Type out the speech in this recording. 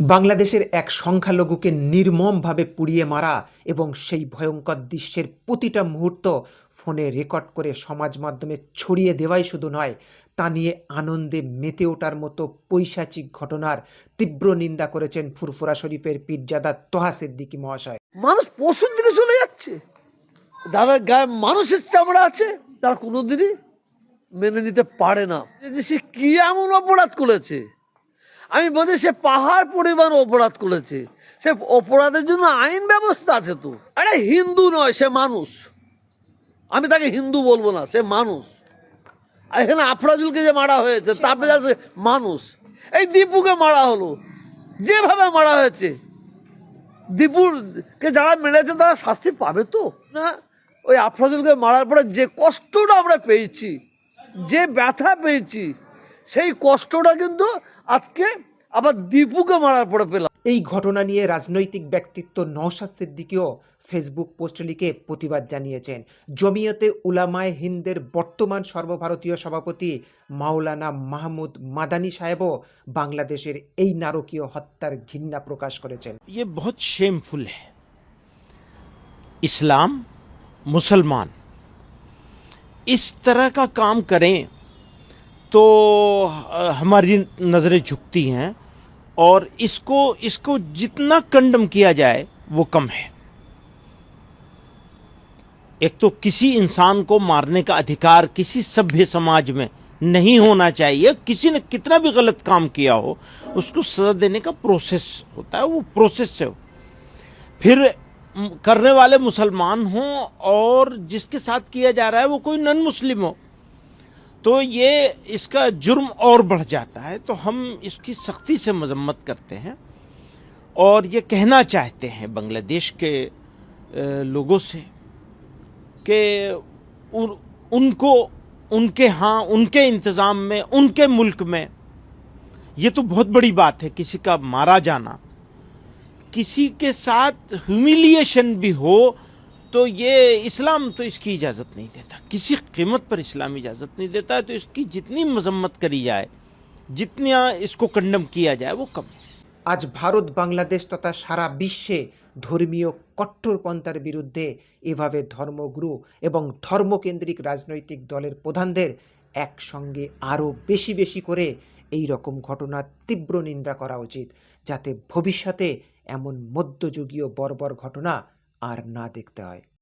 বাংলাদেশের এক সংখ্যালঘুকে নির্মমভাবে পুড়িয়ে মারা এবং সেই ভয়ঙ্কর দৃশ্যের প্রতিটা মুহূর্ত ফোনে রেকর্ড করে সমাজ মাধ্যমে ছড়িয়ে দেওয়াই শুধু নয়, তা নিয়ে আনন্দে মেতে ওঠার মতো পৈশাচিক ঘটনার তীব্র নিন্দা করেছেন ফুরফুরা শরীফের পীরজাদা তোহা সিদ্দিকী মহাশয়। মানুষ পশুর দিকে চলে যাচ্ছে। যারা গায়ে মানুষের চামড়া আছে তারা কোনোদিনই মেনে নিতে পারে না যে সে কি এমন অপরাধ করেছে। আমি বলি সে পাহাড় পরিমাণ অপরাধ করেছে। সে অপরাধের জন্য আইন ব্যবস্থা আছে তো। আরে হিন্দু নয়, সে মানুষ। আমি তাকে হিন্দু বলবো না, সে মানুষ। আর এখানে আফরাজুলকে যে মারা হয়েছে তারপরে আছে মানুষ। এই দীপুকে মারা হলো, যেভাবে মারা হয়েছে, দীপুরকে যারা মেরেছে তারা শাস্তি পাবে তো না। ওই আফরাজুলকে মারার পরে যে কষ্টটা আমরা পেয়েছি, যে ব্যথা পেয়েছি, সেই কষ্টটা কিন্তু আজকে আবার দীপুকে মারার পরে পেলাম। এই ঘটনা নিয়ে রাজনৈতিক ব্যক্তিত্ব নওশাদ সিদ্দিকীও ফেসবুক পোস্ট লিখে প্রতিবাদ জানিয়েছেন। জমিয়তে উলামায়ে হিন্দের বর্তমান সর্বভারতীয় সভাপতি মাওলানা মাহমুদ মাদানী সাহেবও বাংলাদেশের এই নারকীয় হত্যার ঘৃণা প্রকাশ করেছেন। ये बहुत शेमफुल है। इस्लाम, मुसलमान इस तरह का काम करें तो हमारी नज़रें झुकती हैं और इसको जितना कंडम किया जाए वो कम है। एक तो किसी इंसान को मारने का अधिकार किसी सभ्य समाज में नहीं होना चाहिए। किसी ने कितना भी गलत काम किया हो उसको सजा देने का प्रोसेस होता है, वो प्रोसेस से हो। फिर करने वाले मुसलमान हों और जिसके साथ किया जा रहा है वो कोई नॉन मुस्लिम हो तो ये इसका जुर्म और बढ़ जाता है। तो हम इसकी सख्ती से मजम्मत करते हैं और ये कहना चाहते हैं बांग्लादेश के लोगों से कि उनको उनके इंतज़ाम में, उनके मुल्क में ये तो बहुत बड़ी बात है किसी का मारा जाना। किसी के साथ ह्यूमिलिएशन भी हो तो ये इस्लाम तो इसकी इजाज़त नहीं देता, किसी कीमत पर इस्लाम इजाज़त नहीं देता है। तो इसकी जितनी मजम्मत करी जाए, जितना इसको कंडम किया जाए वो कम है। আজ ভারত, বাংলাদেশ তথা সারা বিশ্বে ধর্মীয় কট্টরপন্থার বিরুদ্ধে এভাবে ধর্মগুরু এবং ধর্মকেন্দ্রিক রাজনৈতিক দলের প্রধানদের একসঙ্গে আরও বেশি বেশি করে এই রকম ঘটনার তীব্র নিন্দা করা উচিত, যাতে ভবিষ্যতে এমন মধ্যযুগীয় বর্বর ঘটনা আর না দেখতে হয়।